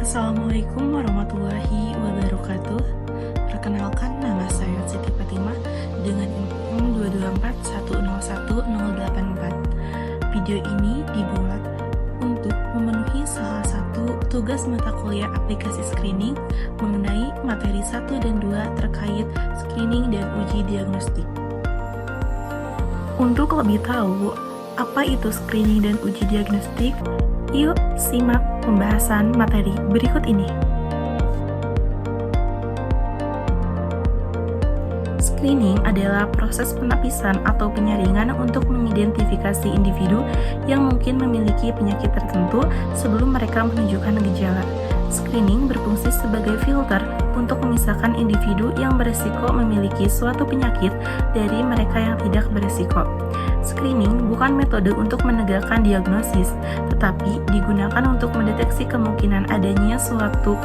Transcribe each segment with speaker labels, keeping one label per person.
Speaker 1: Assalamualaikum warahmatullahi wabarakatuh. Perkenalkan, nama saya Siti Fatimah dengan NIM 224101084. Video ini dibuat untuk memenuhi salah satu tugas mata kuliah aplikasi screening mengenai materi 1 dan 2 terkait screening dan uji diagnostik. Untuk lebih tahu apa itu screening dan uji diagnostik, yuk simak pembahasan materi berikut ini. Screening adalah proses penapisan atau penyaringan untuk mengidentifikasi individu yang mungkin memiliki penyakit tertentu sebelum mereka menunjukkan gejala. Screening berfungsi sebagai filter untuk memisahkan individu yang beresiko memiliki suatu penyakit dari mereka yang tidak beresiko. Screening bukan metode untuk menegakkan diagnosis, tetapi digunakan untuk mendeteksi kemungkinan adanya suatu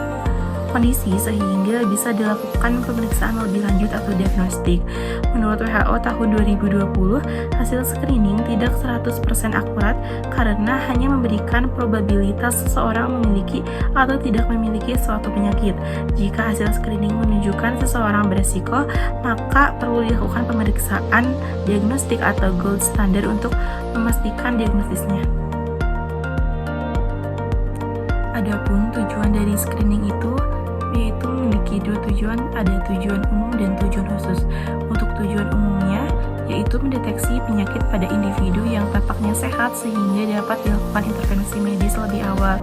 Speaker 1: kondisi sehingga bisa dilakukan pemeriksaan lebih lanjut atau diagnostik. Menurut WHO tahun 2020, hasil screening tidak 100% akurat karena hanya memberikan probabilitas seseorang memiliki atau tidak memiliki suatu penyakit. Jika hasil screening menunjukkan seseorang beresiko, maka perlu dilakukan pemeriksaan diagnostik atau gold standard untuk memastikan diagnosisnya. Adapun tujuan dari screening itu yaitu memiliki dua tujuan, ada tujuan umum dan tujuan khusus. Untuk tujuan umumnya yaitu mendeteksi penyakit pada individu yang tampaknya sehat sehingga dapat dilakukan intervensi medis lebih awal.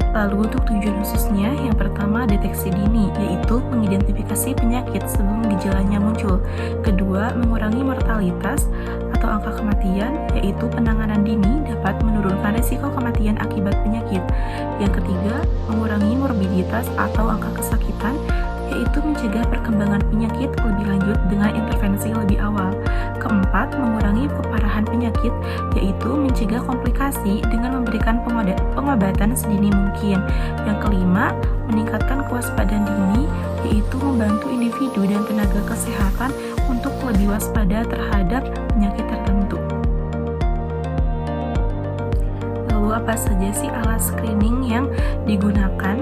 Speaker 1: Lalu untuk tujuan khususnya, yang pertama deteksi dini, yaitu mengidentifikasi penyakit sebelum gejalanya muncul. Kedua, mengurangi mortalitas atau angka kematian, yaitu penanganan dini dapat menurunkan risiko kematian akibat penyakit. Yang ketiga, mengurangi morbiditas atau angka kesakitan, yaitu mencegah perkembangan penyakit lebih lanjut dengan intervensi lebih awal. Keempat, mengurangi keparahan penyakit, yaitu mencegah komplikasi dengan memberikan pengobatan sedini mungkin. Yang kelima, meningkatkan kewaspadaan dini, yaitu membantu individu dan tenaga kesehatan untuk lebih waspada terhadap penyakit tertentu. Lalu apa saja sih alat screening yang digunakan?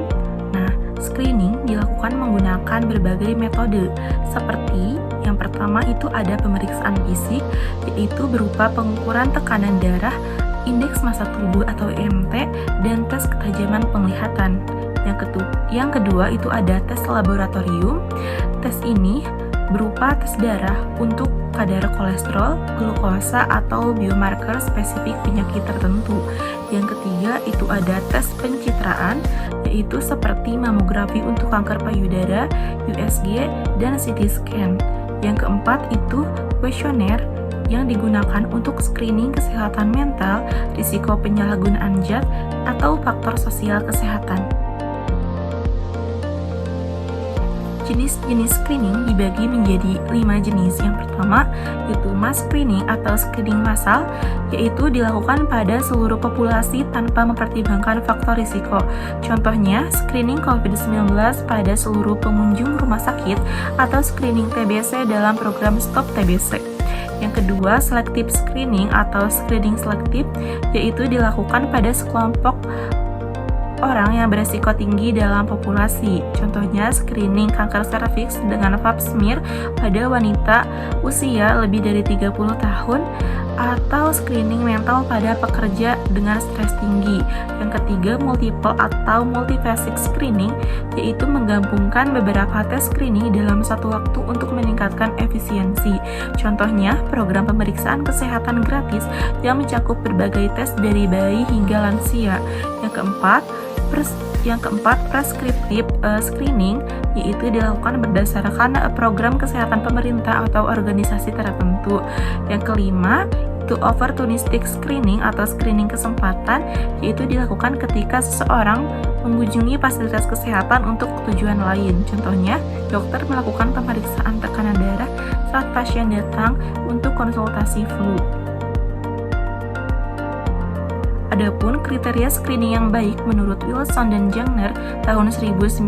Speaker 1: Nah, screening dilakukan menggunakan berbagai metode, seperti yang pertama itu ada pemeriksaan fisik, yaitu berupa pengukuran tekanan darah, indeks massa tubuh atau IMT, dan tes ketajaman penglihatan. Yang kedua itu ada tes laboratorium. Tes ini berupa tes darah untuk kadar kolesterol, glukosa, atau biomarker spesifik penyakit tertentu. Yang ketiga itu ada tes pencitraan, yaitu seperti mamografi untuk kanker payudara, USG, dan CT scan. Yang keempat itu kuesioner yang digunakan untuk screening kesehatan mental, risiko penyalahgunaan zat, atau faktor sosial kesehatan. Jenis-jenis screening dibagi menjadi 5 jenis. Yang pertama yaitu mass screening atau screening massal, yaitu dilakukan pada seluruh populasi tanpa mempertimbangkan faktor risiko. Contohnya screening COVID-19 pada seluruh pengunjung rumah sakit atau screening TBC dalam program Stop TBC. Yang kedua, selective screening atau screening selektif, yaitu dilakukan pada sekelompok orang yang beresiko tinggi dalam populasi. Contohnya screening kanker serviks dengan pap smear pada wanita usia lebih dari 30 tahun atau screening mental pada pekerja dengan stres tinggi. Yang ketiga, multiple atau multiphasic screening, yaitu menggabungkan beberapa tes screening dalam satu waktu untuk meningkatkan efisiensi. Contohnya program pemeriksaan kesehatan gratis yang mencakup berbagai tes dari bayi hingga lansia. Yang keempat, prescriptive screening, yaitu dilakukan berdasarkan program kesehatan pemerintah atau organisasi tertentu. Yang kelima, itu opportunistic screening atau screening kesempatan, yaitu dilakukan ketika seseorang mengunjungi fasilitas kesehatan untuk tujuan lain. Contohnya, dokter melakukan pemeriksaan tekanan darah saat pasien datang untuk konsultasi flu. Adapun kriteria screening yang baik menurut Wilson dan Jangner tahun 1968,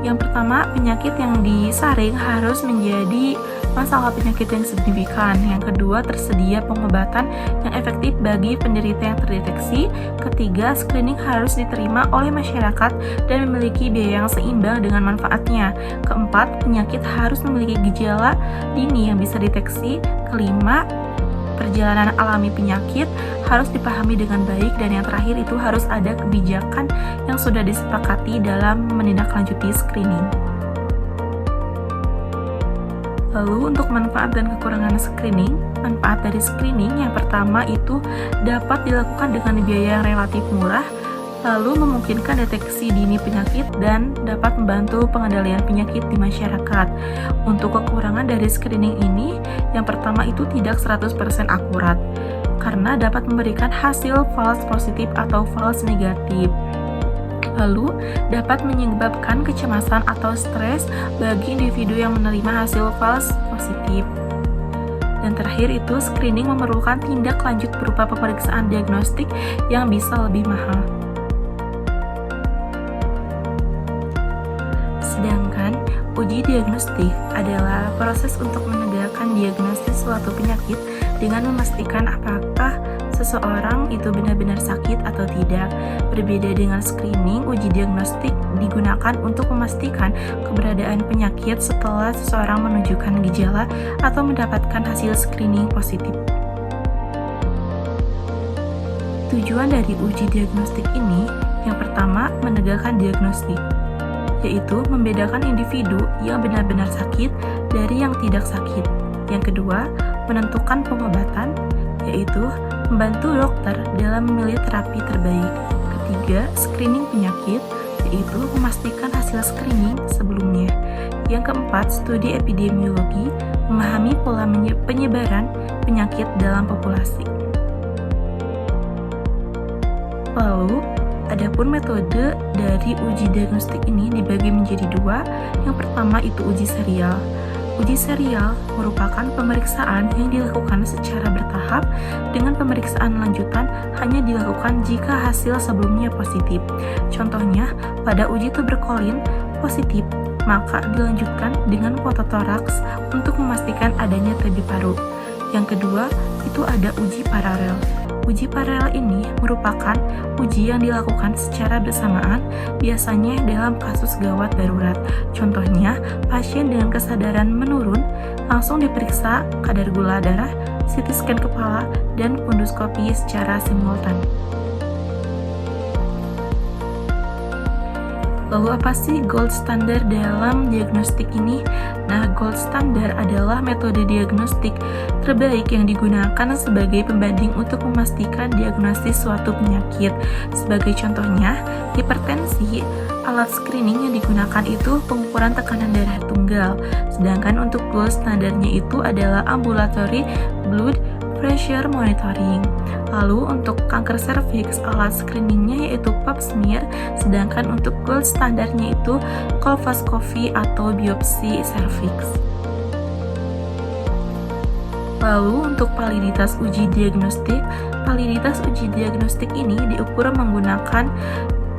Speaker 1: yang pertama, penyakit yang disaring harus menjadi masalah penyakit yang signifikan. Yang kedua, tersedia pengobatan yang efektif bagi penderita yang terdeteksi. Ketiga, screening harus diterima oleh masyarakat dan memiliki biaya yang seimbang dengan manfaatnya. Keempat, penyakit harus memiliki gejala dini yang bisa deteksi. Kelima, perjalanan alami penyakit harus dipahami dengan baik. Dan yang terakhir itu harus ada kebijakan yang sudah disepakati dalam menindaklanjuti screening. Lalu untuk manfaat dan kekurangan screening, manfaat dari screening yang pertama itu dapat dilakukan dengan biaya yang relatif murah, lalu memungkinkan deteksi dini penyakit dan dapat membantu pengendalian penyakit di masyarakat. Untuk kekurangan dari screening ini, yang pertama itu tidak 100% akurat, karena dapat memberikan hasil false positif atau false negatif. Lalu, dapat menyebabkan kecemasan atau stres bagi individu yang menerima hasil false positif. Dan terakhir itu, screening memerlukan tindak lanjut berupa pemeriksaan diagnostik yang bisa lebih mahal. Sedangkan uji diagnostik adalah proses untuk menegakkan diagnosis suatu penyakit dengan memastikan apakah seseorang itu benar-benar sakit atau tidak. Berbeda dengan screening, uji diagnostik digunakan untuk memastikan keberadaan penyakit setelah seseorang menunjukkan gejala atau mendapatkan hasil screening positif. Tujuan dari uji diagnostik ini, yang pertama, menegakkan diagnostik, yaitu membedakan individu yang benar-benar sakit dari yang tidak sakit. Yang kedua, menentukan pengobatan, yaitu membantu dokter dalam memilih terapi terbaik. Ketiga, screening penyakit, yaitu memastikan hasil screening sebelumnya. Yang keempat, studi epidemiologi, memahami pola penyebaran penyakit dalam populasi. Lalu, adapun metode dari uji diagnostik ini dibagi menjadi dua. Yang pertama itu uji serial. Uji serial merupakan pemeriksaan yang dilakukan secara bertahap, dengan pemeriksaan lanjutan hanya dilakukan jika hasil sebelumnya positif. Contohnya, pada uji tuberkulin positif, maka dilanjutkan dengan fototoraks untuk memastikan adanya TB paru. Yang kedua, itu ada uji paralel. Uji paralel ini merupakan uji yang dilakukan secara bersamaan, biasanya dalam kasus gawat darurat. Contohnya, pasien dengan kesadaran menurun langsung diperiksa kadar gula darah, CT scan kepala, dan fundoskopi secara simultan. Lalu apa sih gold standard dalam diagnostik ini? Nah, gold standard adalah metode diagnostik terbaik yang digunakan sebagai pembanding untuk memastikan diagnosis suatu penyakit. Sebagai contohnya, hipertensi, alat screening yang digunakan itu pengukuran tekanan darah tunggal. Sedangkan untuk gold standardnya itu adalah ambulatory blood pressure monitoring. Lalu untuk kanker serviks, alat screeningnya yaitu pap smear, sedangkan untuk gold standarnya itu kolposcopy atau biopsi serviks. Lalu untuk validitas uji diagnostik ini diukur menggunakan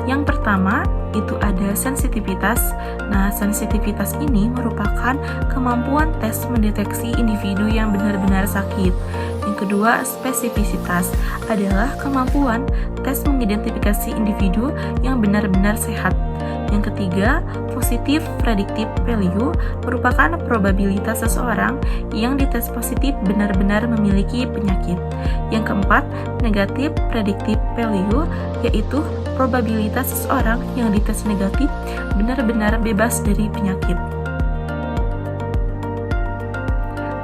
Speaker 1: yang pertama itu ada sensitivitas. Nah, sensitivitas ini merupakan kemampuan tes mendeteksi individu yang benar-benar sakit. Yang kedua, spesifisitas adalah kemampuan tes mengidentifikasi individu yang benar-benar sehat. Yang ketiga, positive predictive value merupakan probabilitas seseorang yang dites positif benar-benar memiliki penyakit. Yang keempat, negative predictive value yaitu probabilitas seseorang yang dites negatif benar-benar bebas dari penyakit.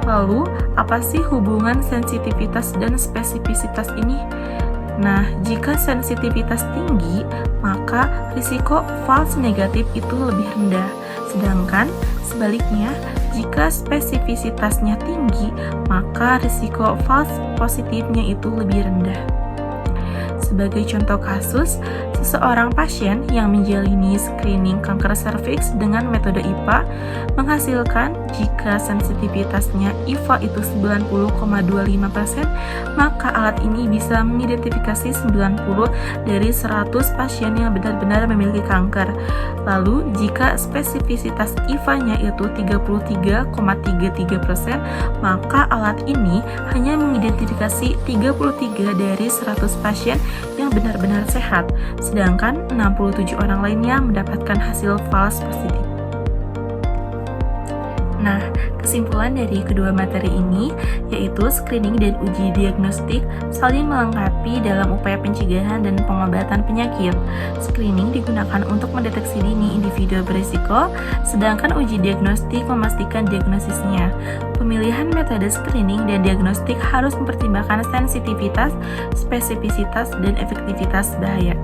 Speaker 1: Lalu, apa sih hubungan sensitivitas dan spesifisitas ini? Nah, jika sensitivitas tinggi, maka risiko false negatif itu lebih rendah. Sedangkan sebaliknya, jika spesifisitasnya tinggi, maka risiko false positifnya itu lebih rendah. Sebagai contoh kasus, seseorang pasien yang menjalani screening kanker serviks dengan metode IPA menghasilkan jika sensitivitasnya IVA itu 90,25%, maka alat ini bisa mengidentifikasi 90 dari 100 pasien yang benar-benar memiliki kanker. Lalu, jika spesifisitas IVA-nya itu 33,33%, maka alat ini hanya mengidentifikasi 33 dari 100 pasien yang benar-benar sehat, sedangkan 67 orang lainnya mendapatkan hasil false positif. Nah, kesimpulan dari kedua materi ini yaitu screening dan uji diagnostik saling melengkapi dalam upaya pencegahan dan pengobatan penyakit. Screening digunakan untuk mendeteksi dini individu berisiko, sedangkan uji diagnostik memastikan diagnosisnya. Pemilihan metode screening dan diagnostik harus mempertimbangkan sensitivitas, spesifisitas, dan efektivitas bahaya.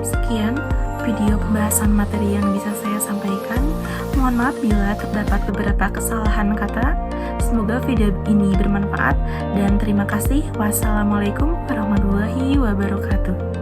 Speaker 1: Sekian video pembahasan materi yang bisa saya sampaikan. Mohon maaf bila terdapat beberapa kesalahan kata. Semoga video ini bermanfaat dan terima kasih. Wassalamualaikum warahmatullahi wabarakatuh.